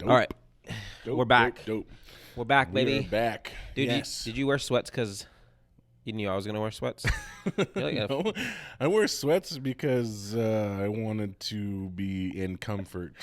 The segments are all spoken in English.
All right. We're back. Dope. We're back, baby. We're back. Dude, yes. did you wear sweats because you knew I was going to wear sweats? No, I wear sweats because I wanted to be in comfort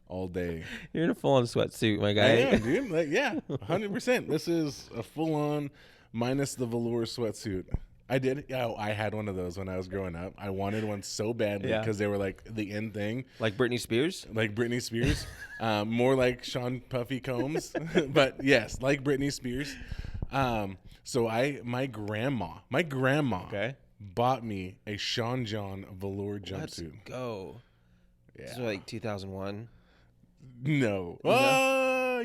all day. You're in a full-on sweatsuit, my guy. I am, dude. 100%. This is a full-on minus the velour sweatsuit. I did. Yeah, I had one of those when I was growing up. I wanted one so badly because they were like the in thing. Like Britney Spears? Like Britney Spears. More like Sean Puffy Combs. But yes, like Britney Spears. So my grandma bought me a Sean John velour jumpsuit. Let's go. Yeah. This was like 2001. No.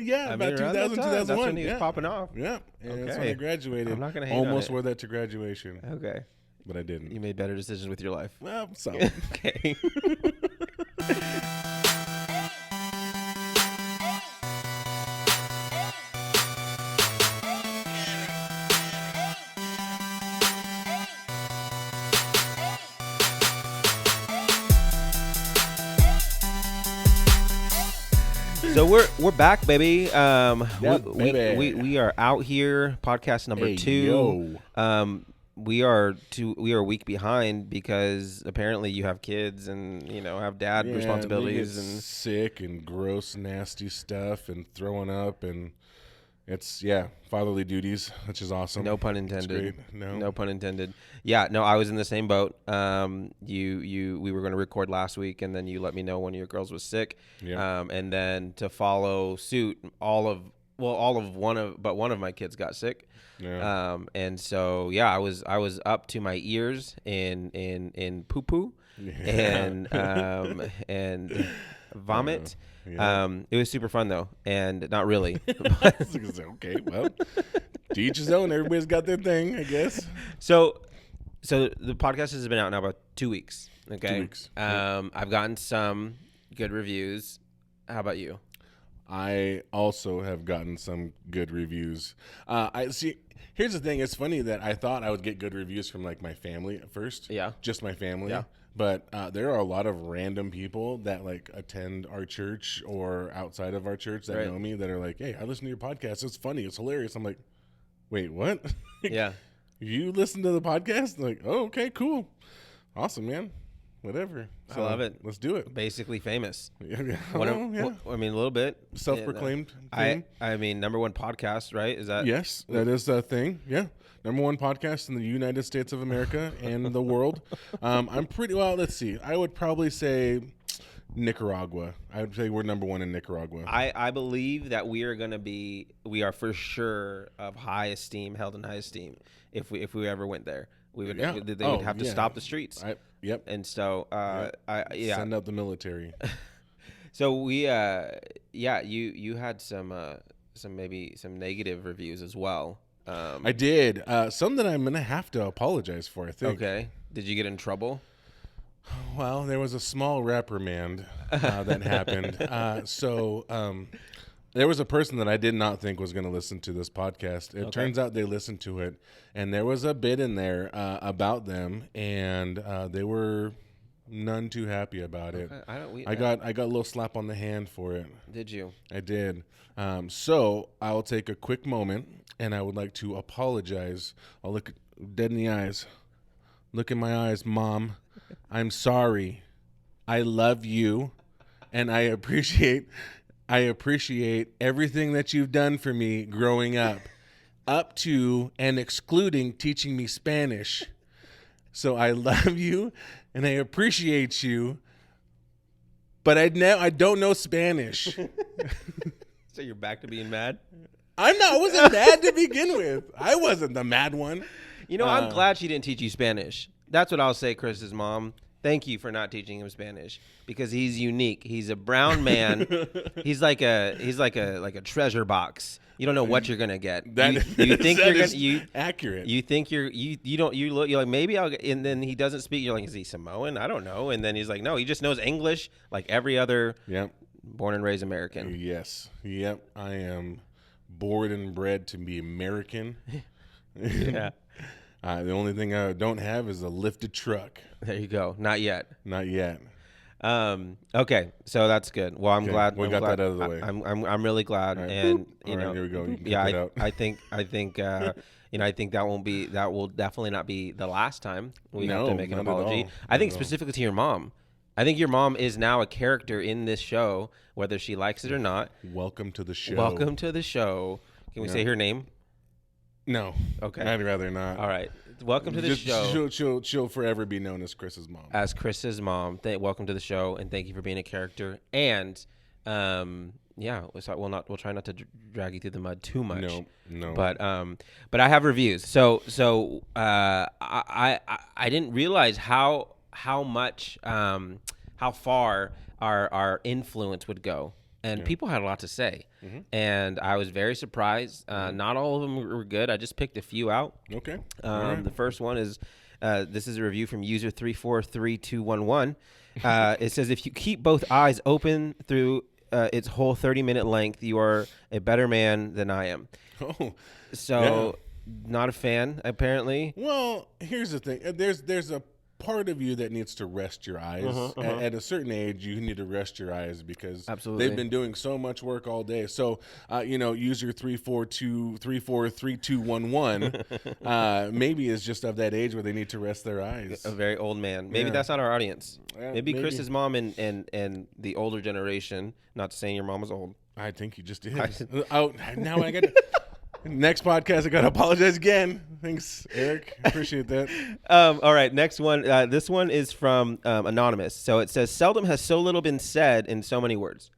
Yeah, I about mean, 2000, around that time, 2001. That's when he was popping off. Yeah. And that's when Okay. I graduated. I'm not gonna hate Almost on it. wore that to graduation, Okay. but I didn't. You made better decisions with your life. Well, so. Okay. So we're back, baby. We are out here. Podcast number 2. We are a week behind because apparently you have kids and have dad responsibilities and sick and gross, nasty stuff and throwing up and it's fatherly duties, which is awesome. No pun intended. Great. No pun intended. Yeah, no, I was in the same boat. We were going to record last week, and then you let me know one of your girls was sick. Yeah. And then to follow suit, one of my kids got sick. Yeah. And so I was up to my ears in poo poo, and vomit. Yeah. It was super fun though, and not really. Okay, well, to each his own. Everybody's got their thing, I guess. So the podcast has been out now about 2 weeks. Okay. 2 weeks. I've gotten some good reviews. How about you? I also have gotten some good reviews. I see. Here's the thing. It's funny that I thought I would get good reviews from like my family at first. Yeah. Just my family. Yeah. But there are a lot of random people that like attend our church or outside of our church that know me that are like, "Hey, I listen to your podcast. It's funny. It's hilarious." I'm like, "Wait, what?" Yeah. You listen to the podcast? Like, oh, okay, cool, awesome, man. Whatever. I love it. Let's do it. Basically famous. Yeah. I mean, a little bit. Self-proclaimed. I mean, number one podcast, right? Is that? Yes, that is a thing. Yeah. Number one podcast in the United States of America and the world. I'm pretty well. Let's see. I would probably say Nicaragua. I would say we're number one in Nicaragua. I believe that we are for sure of high esteem, held in high esteem. If we ever went there, they would have to stop the streets. Yep. And so, send out the military. So you had some negative reviews as well. I did. Some that I'm going to have to apologize for, I think. Okay. Did you get in trouble? Well, there was a small reprimand that happened. There was a person that I did not think was going to listen to this podcast. It turns out they listened to it, and there was a bit in there about them, and they were none too happy about it. I got a little slap on the hand for it. Did you? I did. So I'll take a quick moment, and I would like to apologize. I'll look dead in the eyes. Look in my eyes, Mom. I'm sorry. I love you, and I appreciate everything that you've done for me growing up to and excluding teaching me Spanish. So I love you, and I appreciate you, but I don't know Spanish. So you're back to being mad? I wasn't mad to begin with. I wasn't the mad one. I'm glad she didn't teach you Spanish. That's what I'll say, Chris's mom. Thank you for not teaching him Spanish because he's unique. He's a brown man. He's like a treasure box. You don't know what you're gonna get. You think you're accurate. You think you're like maybe I'll get, and then he doesn't speak. You're like, is he Samoan? I don't know. And then he's like, no, he just knows English like every other. Yep. Born and raised American. Yes. Yep. I am born and bred to be American. Yeah. The only thing I don't have is a lifted truck. There you go. Not yet. Not yet. Okay, so that's good. Well, I'm glad we got that out of the way. I'm really glad, right. and All right, here we go. You can I think I think that will definitely not be the last time we have to make an apology. I think specifically to your mom. I think your mom is now a character in this show, whether she likes it or not. Welcome to the show. Welcome to the show. Can we say her name? No. Okay. I'd rather not. All right. Welcome to the show. She'll forever be known as Chris's mom. As Chris's mom. Welcome to the show, and thank you for being a character. And we'll try not to drag you through the mud too much. No. But I have reviews. So I didn't realize how much how far our influence would go. And people had a lot to say. Mm-hmm. And I was very surprised. Not all of them were good. I just picked a few out. Okay. Right. The first one is, this is a review from user 343211. It says, if you keep both eyes open through its whole 30-minute length, you are a better man than I am. Oh. So, not a fan, apparently. Well, here's the thing. There's a part of you that needs to rest your eyes. At a certain age, you need to rest your eyes because they've been doing so much work all day. So, user 3423211 maybe is just of that age where they need to rest their eyes. A very old man. Maybe that's not our audience. Maybe Chris's mom and the older generation. Not saying your mom was old. I think you just did. Now I got to. Next podcast, I got to apologize again. Thanks, Eric. Appreciate that. All right, next one. This one is from Anonymous. So it says, seldom has so little been said in so many words.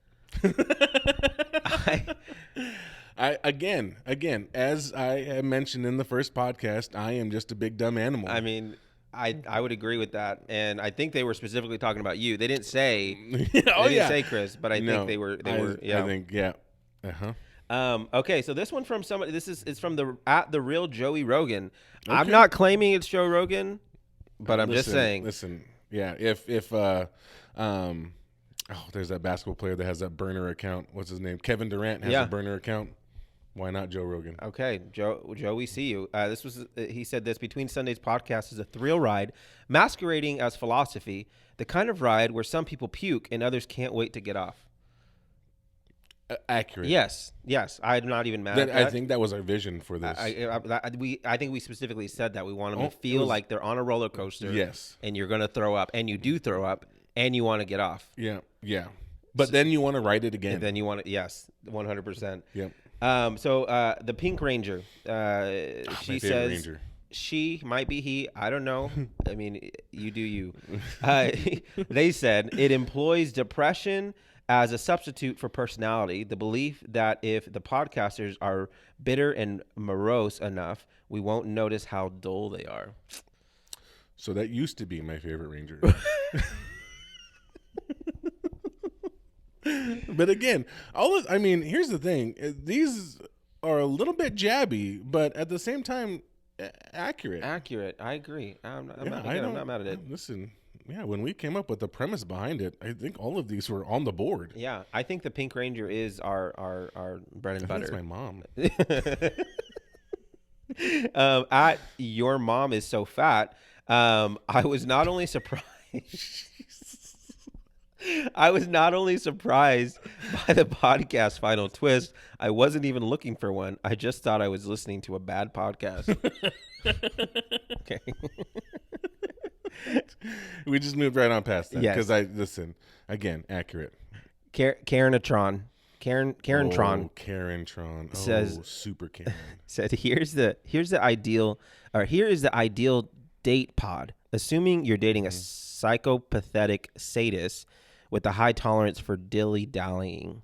Again, as I have mentioned in the first podcast, I am just a big dumb animal. I mean, I would agree with that. And I think they were specifically talking about you. They didn't say, say Chris, but I think they were. I think, yeah. Uh-huh. Okay, so this one from somebody. It's from the real Joey Rogan. Okay. I'm not claiming it's Joe Rogan, but I'm just saying. Listen, yeah. If there's that basketball player that has that burner account. What's his name? Kevin Durant has a burner account. Why not Joe Rogan? Okay, Joe, we see you. He said this: Between Sundays podcast is a thrill ride, masquerading as philosophy. The kind of ride where some people puke and others can't wait to get off. Accurate. Yes. I'm not even mad at that. I think that was our vision for this. I think we specifically said that we want them to feel like they're on a roller coaster. Yes. And you're going to throw up, and you do throw up, and you want to get off. Yeah. But then you want to ride it again. And then you want to, yes, 100%. Yep. So the Pink Ranger, she says, Ranger. She might be he. I don't know. I mean, you do you. They said it employs depression as a substitute for personality, the belief that if the podcasters are bitter and morose enough, we won't notice how dull they are. So that used to be my favorite Ranger. But again, here's the thing. These are a little bit jabby, but at the same time, accurate. Accurate. I agree. I'm not mad at it. Listen. Yeah, when we came up with the premise behind it, I think all of these were on the board. Yeah, I think the Pink Ranger is our bread and butter. That's my mom. At Your Mom Is So Fat, I was not only surprised. I was not only surprised by the podcast final twist, I wasn't even looking for one. I just thought I was listening to a bad podcast. Okay. We just moved right on past that because yes. Listen again, accurate. Karen-tron says super Karen said here is the ideal date pod. Assuming you're dating a psychopathic sadist with a high tolerance for dilly-dallying.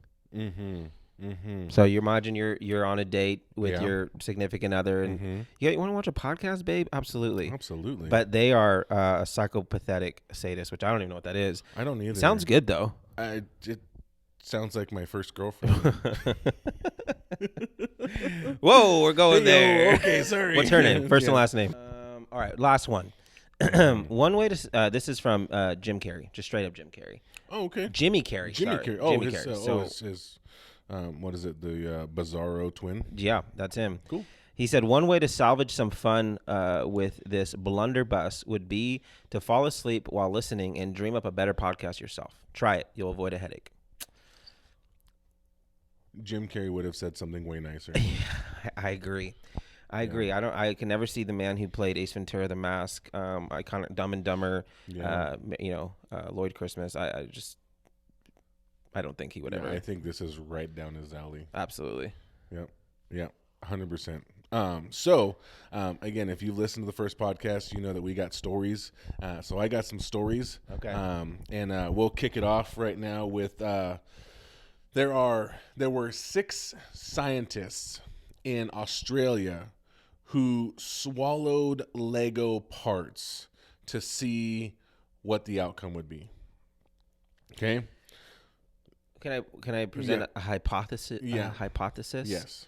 So you imagine you're on a date with your significant other, and you want to watch a podcast, babe? Absolutely. But they are a psychopathic sadist, which I don't even know what that is. I don't either. Sounds good though. It sounds like my first girlfriend. Whoa, we're going there. Okay, sorry. What's her name? First and last name. All right, last one. One way to this is from Jim Carrey, just straight up Jim Carrey. Oh, okay. Jimmy Carrey. Carrey. Oh, Carrey. His what is it? The Bizarro twin. Yeah, that's him. Cool. He said one way to salvage some fun with this blunderbuss would be to fall asleep while listening and dream up a better podcast yourself. Try it. You'll avoid a headache. Jim Carrey would have said something way nicer. I agree. I agree. I can never see the man who played Ace Ventura: The Mask. I kind of Dumb and Dumber. Yeah. Lloyd Christmas. I don't think he would ever. I think this is right down his alley. Absolutely. Yep. 100%. So again, if you've listened to the first podcast, you know that we got stories. So I got some stories. Okay. And we'll kick it off right now with there were 6 scientists in Australia who swallowed Lego parts to see what the outcome would be. Okay. Can I present a hypothesis? Yeah. Hypothesis. Yes.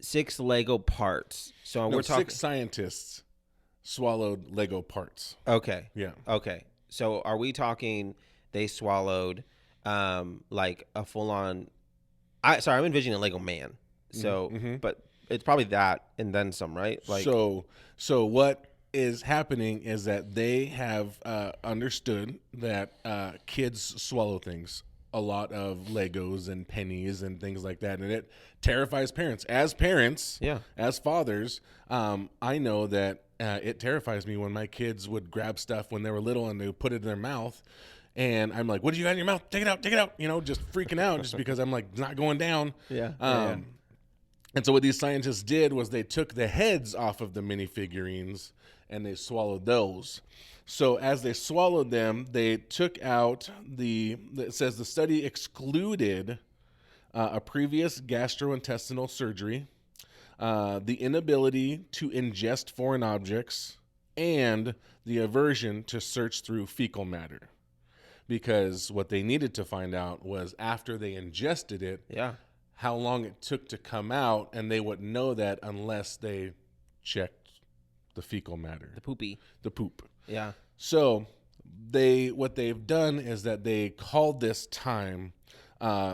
6 Lego parts. So we're talking 6 scientists swallowed Lego parts. Okay. Yeah. Okay. So are we talking they swallowed like a full on? I'm envisioning a Lego man. So, but it's probably that and then some, right? Like so what is happening is that they have understood that kids swallow things. A lot of Legos and pennies and things like that, and it terrifies parents. As parents, as fathers, I know that it terrifies me when my kids would grab stuff when they were little and they would put it in their mouth, and I'm like, "What do you got in your mouth? Take it out! Take it out!" You know, just freaking out, just because I'm like, not going down. And so what these scientists did was they took the heads off of the minifigurines and they swallowed those. So as they swallowed them, they took out it says the study excluded a previous gastrointestinal surgery, the inability to ingest foreign objects, and the aversion to search through fecal matter. Because what they needed to find out was after they ingested it, how long it took to come out, and they wouldn't know that unless they checked the fecal matter. The poop. Yeah. So what they've done is that they called this time,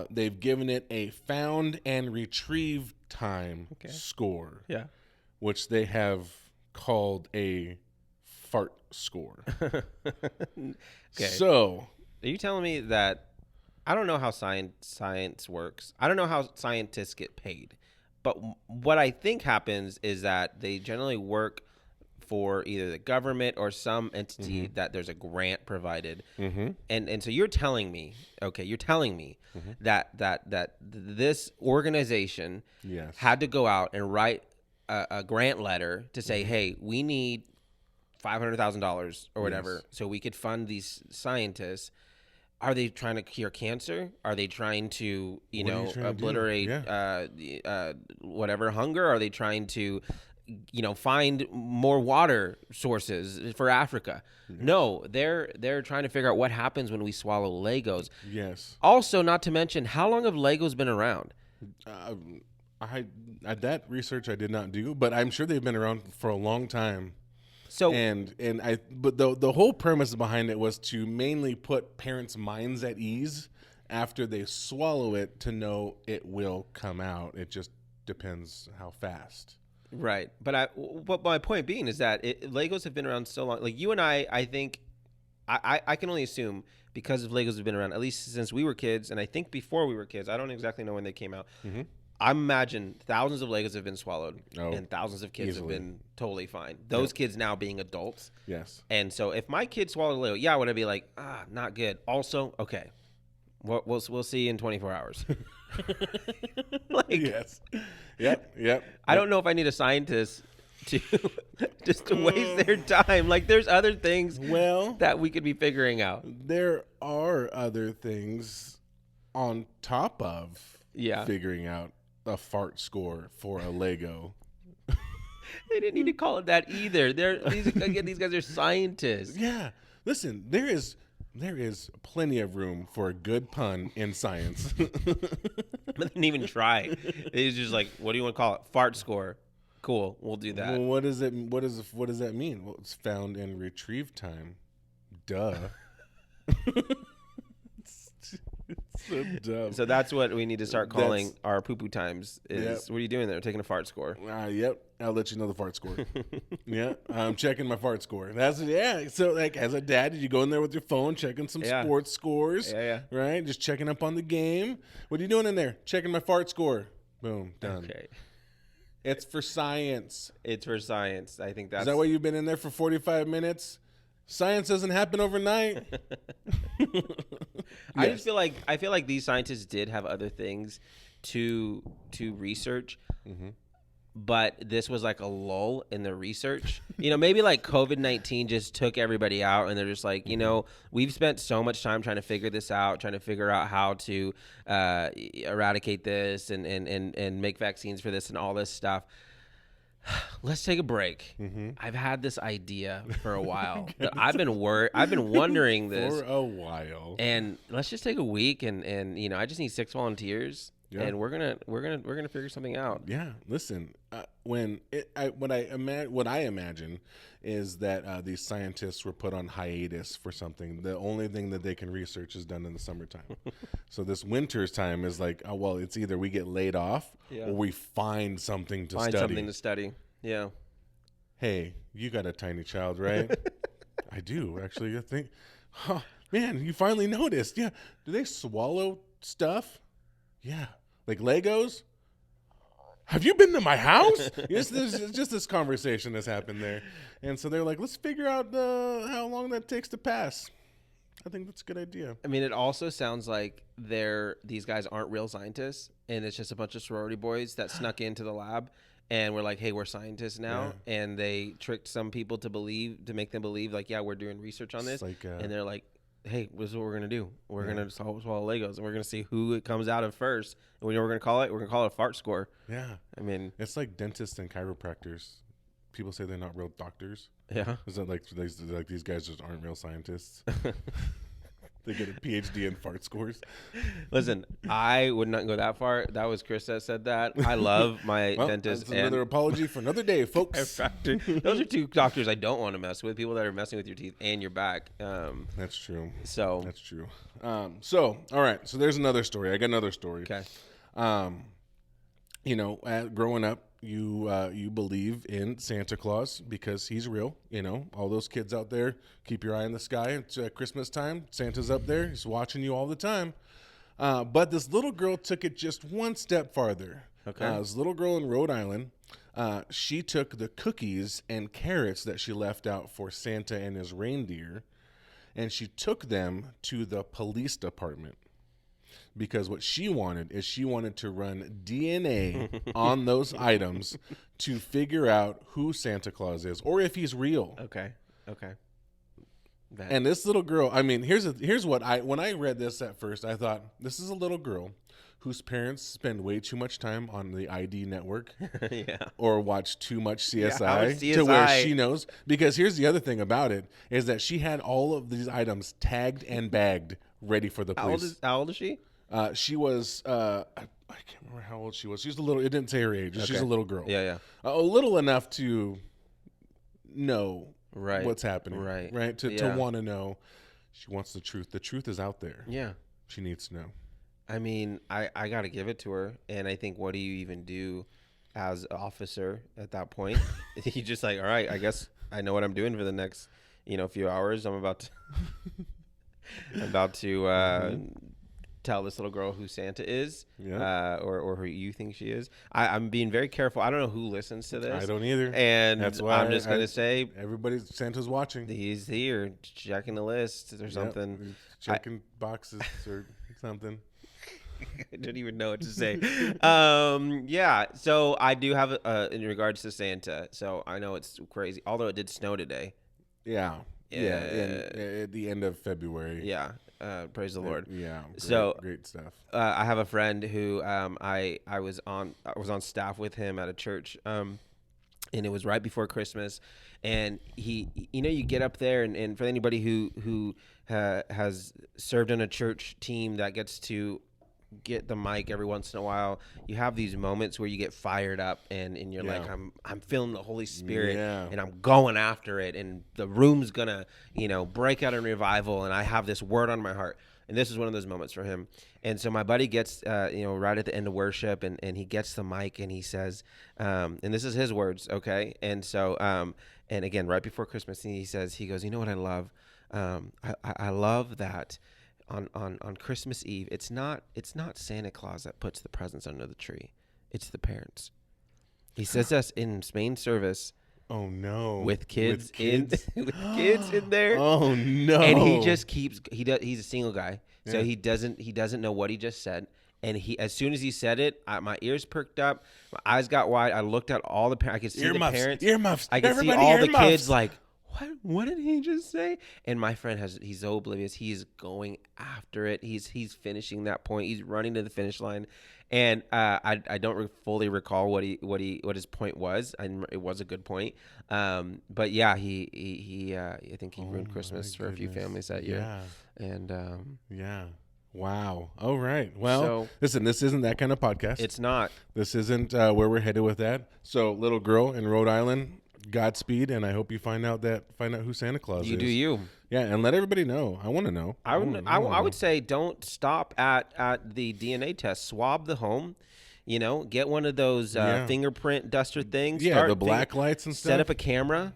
they've given it a found and retrieve time score. Yeah. Which they have called a fart score. Okay. So are you telling me that I don't know how science works. I don't know how scientists get paid. But what I think happens is that they generally work for either the government or some entity that there's a grant provided. And so you're telling me that this organization had to go out and write a grant letter to say, hey, we need $500,000 or whatever so we could fund these scientists. Are they trying to cure cancer? Are they trying to, obliterate whatever hunger? Are they trying to, find more water sources for Africa? No, they're trying to figure out what happens when we swallow Legos. Yes. Also, not to mention, how long have Legos been around? That research I did not do, but I'm sure they've been around for a long time. So but the whole premise behind it was to mainly put parents' minds at ease after they swallow it to know it will come out. It just depends how fast. Right. But my point being is that Legos have been around so long. Like you and I think I can only assume because Legos have been around at least since we were kids, and I think before we were kids. I don't exactly know when they came out. I imagine thousands of Legos have been swallowed, and thousands of kids have been totally fine. Those kids now being adults. Yes. And so if my kid swallowed a Lego, would I be like, not good? Also, okay, we'll see you in 24 hours. Yes. Yep. I don't know if I need a scientist to just to waste their time. Like there's other things that we could be figuring out. There are other things on top of figuring out a fart score for a Lego. They didn't need to call it that either. These guys are scientists. Yeah. Listen, there is plenty of room for a good pun in science. They didn't even try. They was just like, what do you want to call it? Fart score. Cool, we'll do that. Well, what does that mean? Well, it's found in retrieve time. Duh. So dumb. So that's what we need to start calling our poo-poo times is, what are you doing there? Taking a fart score. Yep. I'll let you know the fart score. Yeah. I'm checking my fart score. So like as a dad, did you go in there with your phone, checking some sports scores? Yeah. Right? Just checking up on the game. What are you doing in there? Checking my fart score. Boom. Done. Okay. It's for science. It's for science. I think that's... Is that why you've been in there for 45 minutes? Science doesn't happen overnight. Yes. I just feel like these scientists did have other things to research, but this was like a lull in the research. Maybe like COVID-19 just took everybody out, and they're just like, we've spent so much time trying to figure this out, trying to figure out how to eradicate this and make vaccines for this and all this stuff. Let's take a break. I've had this idea for a while. I've been wondering this for a while. And let's just take a week and I just need 6 volunteers. Yeah. And we're gonna figure something out. Yeah, listen. What I imagine is that these scientists were put on hiatus for something. The only thing that they can research is done in the summertime. So this winter's time is like, it's either we get laid off or we find something to study. Yeah. Hey, you got a tiny child, right? I do actually. I think, man, you finally noticed. Yeah. Do they swallow stuff? Yeah. Like Legos? Have you been to my house? There's just this conversation that's happened there. And so they're like, let's figure out how long that takes to pass. I think that's a good idea. I mean, it also sounds like these guys aren't real scientists, and it's just a bunch of sorority boys that snuck into the lab and we're like, hey, we're scientists now. Yeah. And they tricked some people to make them believe like, yeah, we're doing research on this. Like, and they're like, hey, this is what we're going to do. We're going to swallow Legos, and we're going to see who it comes out of first. And we know what we're going to call it. We're going to call it a fart score. Yeah. I mean, it's like dentists and chiropractors. People say they're not real doctors. Yeah. Is that like these guys just aren't real scientists? They get a PhD in fart scores. Listen, I would not go that far. That was Chris that said that. I love my dentist. That's another apology for another day, folks. Those are two doctors I don't want to mess with. People that are messing with your teeth and your back. That's true. So that's true. So all right. So there's another story. I got another story. Okay. Growing up, you believe in Santa Claus because he's real. All those kids out there, keep your eye in the sky. It's Christmas time. Santa's up there. He's watching you all the time. But this little girl took it just one step farther. Okay. This little girl in Rhode Island, she took the cookies and carrots that she left out for Santa and his reindeer, and she took them to the police department. Because what she wanted to run DNA on those items to figure out who Santa Claus is or if he's real. Okay. And this little girl, I mean, here's what when I read this at first, I thought, this is a little girl whose parents spend way too much time on the ID network or watch too much CSI to where she knows. Because here's the other thing about it is that she had all of these items tagged and bagged ready for the police. How old is she? She was, I can't remember how old she was. She's a little, it didn't say her age. Okay. She's a little girl. Yeah. A little enough to know what's happening. Right. To want to know. She wants the truth. The truth is out there. Yeah. She needs to know. I mean, I got to give it to her. And I think, what do you even do as an officer at that point? You just like, all right, I guess I know what I'm doing for the next, few hours. I'm about to tell this little girl who Santa is, or who you think she is. I'm being very careful. I don't know who listens to this. I don't either. And that's why I'm just going to say, Santa's watching. He's here checking the list or something. Checking boxes or something. I don't even know what to say. So I do have in regards to Santa. So I know it's crazy, although it did snow today. Yeah. At the end of February. Yeah. Praise the Lord. Yeah. Great stuff. I have a friend who I was on staff with him at a church, and it was right before Christmas, and he, you get up there, and for anybody who has served on a church team that gets to get the mic every once in a while, you have these moments where you get fired up and you're like, I'm feeling the Holy Spirit and I'm going after it, and the room's gonna break out in revival, and I have this word on my heart. And this was one of those moments for him. And so my buddy gets, right at the end of worship, and he gets the mic and he says, and this is his words, okay? And so, and again, right before Christmas, he goes, you know what I love? I love that on Christmas Eve, it's not Santa Claus that puts the presents under the tree. It's the parents. He says us in main service. Oh no! With kids in there. Oh no! And he just keeps. He's a single guy, so he doesn't know what he just said. And as soon as he said it, my ears perked up, my eyes got wide. I looked at all the parents. I could see the parents. Earmuffs. I could see all the kids like, what did he just say? And my friend he's so oblivious. He's going after it. He's finishing that point. He's running to the finish line. And I don't fully recall what his point was. It was a good point. But yeah, he I think he ruined Christmas for a few families that year. Yeah. And yeah. Wow. All right. Well, listen, this isn't that kind of podcast. It's not. This isn't where we're headed with that. So, little girl in Rhode Island, Godspeed, and I hope you find out who Santa Claus is. You do you. Yeah, and let everybody know. I want to know. I would say don't stop at the DNA test. Swab the home. Get one of those fingerprint duster things. Yeah, the black lights and stuff. Set up a camera.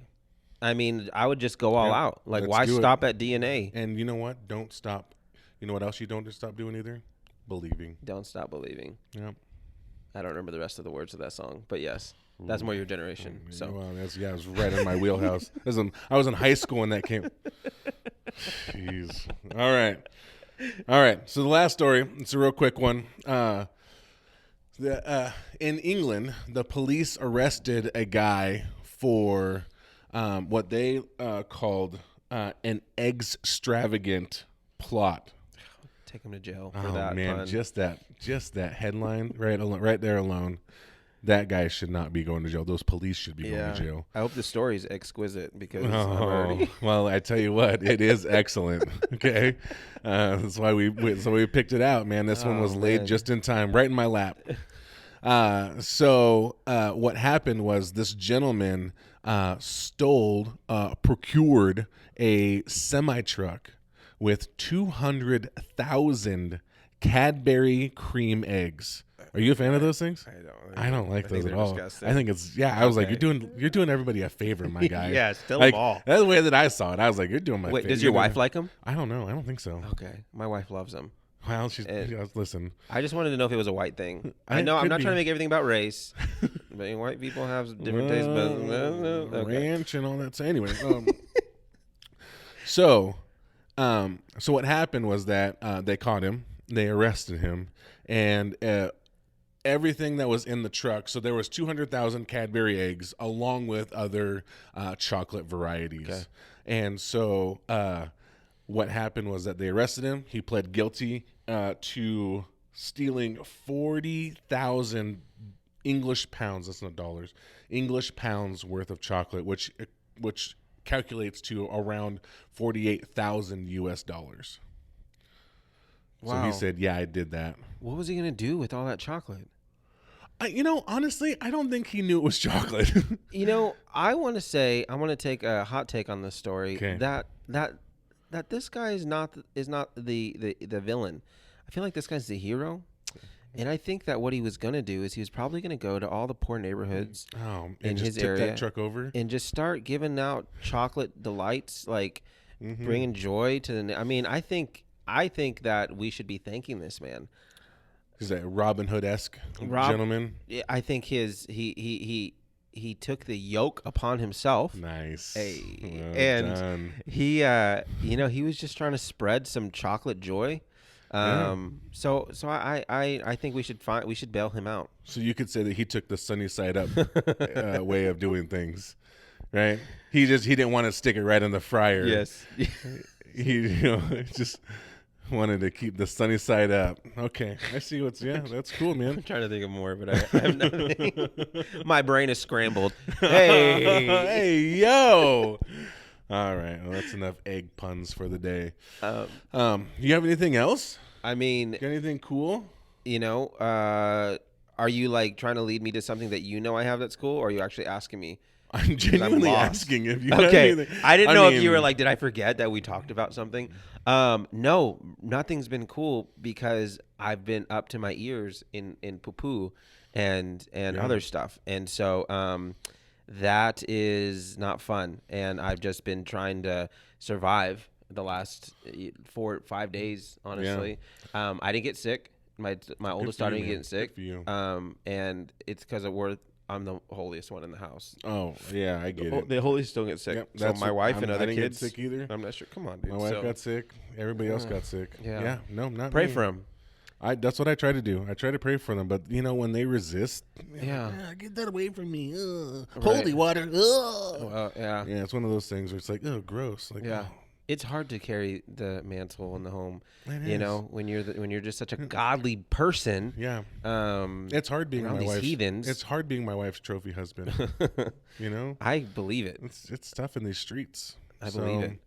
I mean, I would just go all out. Like, why stop at DNA? And you know what? Don't stop. You know what else you don't stop doing either? Believing. Don't stop believing. Yep. I don't remember the rest of the words of that song, but yes. That's more your generation. So well, it was right in my wheelhouse. I was in high school when that came. Jeez. All right. So the last story. It's a real quick one. In England, the police arrested a guy for what they called an extravagant plot. Take him to jail for that. Oh man, pun. just that headline right there alone. That guy should not be going to jail. Those police should be going to jail. I hope the story's exquisite because well, I tell you what, it is excellent. Okay, that's why we picked it out, man. This one was laid just in time, right in my lap. So what happened was this gentleman procured a semi-truck with 200,000 Cadbury cream eggs. Are you a fan of those things? I don't like those at all. Disgusting. I think it's I was like, you're doing everybody a favor, my guy. Yeah, still them all. That's the way that I saw it. I was like, you're doing my favor. Wait, does your wife like them? I don't know. I don't think so. Okay, my wife loves them. Well, listen. I just wanted to know if it was a white thing. I know I'm not trying to make everything about race, but white people have different tastes. But ranch and all that. So anyway, so what happened was that they caught him, they arrested him, and everything that was in the truck. So there was 200,000 Cadbury eggs along with other chocolate varieties. Okay. And so what happened was that they arrested him. He pled guilty to stealing 40,000 English pounds. That's not dollars. English pounds worth of chocolate, which calculates to around 48,000 US dollars. Wow. So he said, yeah, I did that. What was he going to do with all that chocolate? Honestly, I don't think he knew it was chocolate. I want to take a hot take on this story. Okay. That this guy is not the villain. I feel like this guy's the hero. And I think that what he was going to do is he was probably going to go to all the poor neighborhoods in his area that truck over and just start giving out chocolate delights, like bringing joy to the. I mean, I think that we should be thanking this man. Is that Robin Hood-esque gentleman? I think he took the yoke upon himself. Nice. Well done. He was just trying to spread some chocolate joy. So I think we should bail him out. So you could say that he took the sunny side up way of doing things, right? He didn't want to stick it right in the fryer. Yes. He just wanted to keep the sunny side up. Okay, I see that's cool, man. I'm trying to think of more, but I have nothing. My brain is scrambled. Hey, yo. All right, well, that's enough egg puns for the day. You have anything else? I mean, got anything cool? Are you like trying to lead me to something that I have that's cool, or are you actually asking me? I'm genuinely asking if you okay. I didn't know if you were like, did I forget that we talked about something? No, nothing's been cool because I've been up to my ears in poo-poo and other stuff. And so that is not fun. And I've just been trying to survive the last 4 or 5 days, honestly. I didn't get sick. My oldest daughter didn't get sick. And it's because I'm the holiest one in the house. Oh, yeah, I get it. The holiest don't get sick. Yep, so my wife and other kids. I didn't get sick either. I'm not sure. Come on, dude. My wife got sick. Everybody else got sick. Yeah. No, not Pray me. for them. That's what I try to do. I try to pray for them. But, when they resist. Get that away from me. Right. Holy water. Yeah, it's one of those things where it's like, gross. Like, It's hard to carry the mantle in the home, when you're just such a Mm. godly person. Yeah, it's hard being my wife's heathens. It's hard being my wife's trophy husband. I believe it. It's tough in these streets. I believe it.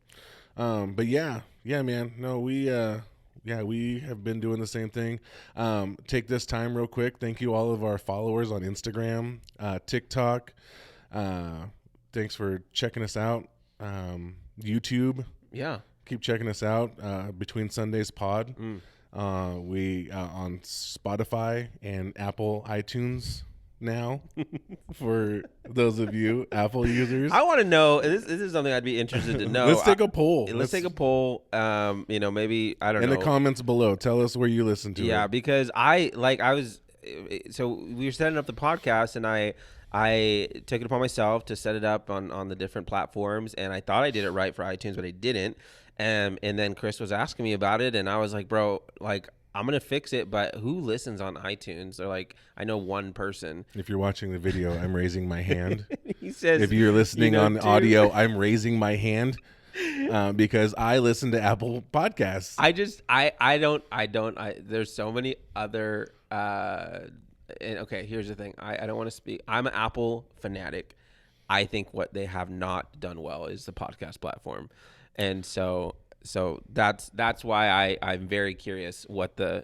But yeah, man. No, we have been doing the same thing. Take this time real quick. Thank you all of our followers on Instagram, TikTok. Thanks for checking us out. YouTube. Yeah. Keep checking us out. Between Sundays Pod. We on Spotify and Apple iTunes now. For those of you Apple users, I want to know. This is something I'd be interested to know. Let's take a poll. Let's take a poll. Maybe I don't know. In the comments below, tell us where you listen to it. Yeah, because we were setting up the podcast, and I took it upon myself to set it up on the different platforms, and I thought I did it right for iTunes, but I didn't. And then Chris was asking me about it, and I was like, bro, like, I'm going to fix it, but who listens on iTunes? They're like, I know one person. If you're watching the video, I'm raising my hand. He says, if you're listening on audio, I'm raising my hand because I listen to Apple Podcasts. There's so many other, and okay, here's the thing. I don't want to speak. I'm an Apple fanatic. I think what they have not done well is the podcast platform. And so that's why I'm very curious what for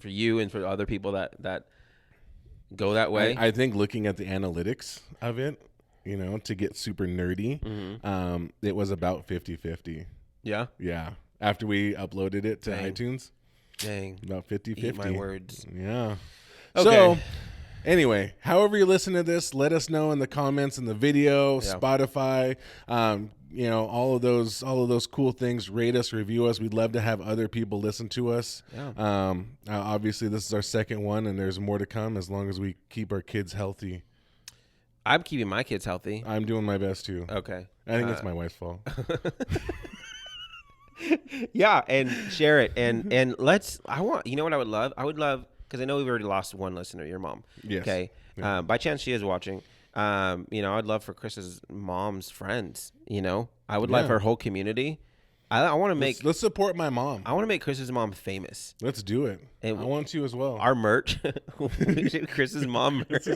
you and for other people that go that way. I think looking at the analytics of it, to get super nerdy, it was about 50-50. Yeah? Yeah. After we uploaded it to iTunes. Dang. About 50-50. Eat my words. Yeah. Okay. So, anyway, however you listen to this, let us know in the comments in the video, Spotify, all of those cool things. Rate us, review us. We'd love to have other people listen to us. Yeah. Obviously, this is our second one, and there's more to come as long as we keep our kids healthy. I'm keeping my kids healthy. I'm doing my best too. Okay. I think it's my wife's fault. Yeah, and share it, and you know what I would love? I would love, because I know we've already lost one listener, your mom. Yes. Okay. Yeah. By chance she is watching. I'd love for Chris's mom's friends. I would like her whole community. I want to make. Let's support my mom. I want to make Chris's mom famous. Let's do it. And I want to as well. Our merch, Chris's mom merch.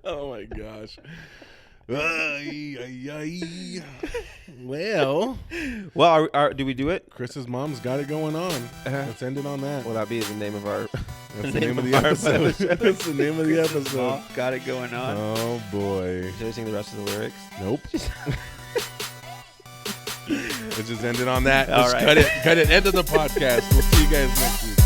Oh my gosh. Well, do we do it? Chris's mom's got it going on. Let's end it on that. Well, that'd be the name of our. That's the name of the episode. That's the name of the episode. Mom got it going on. Oh boy. Should I sing the rest of the lyrics? Nope. Let's just end it on that. All Let's right. cut it. End of the podcast. We'll see you guys next week.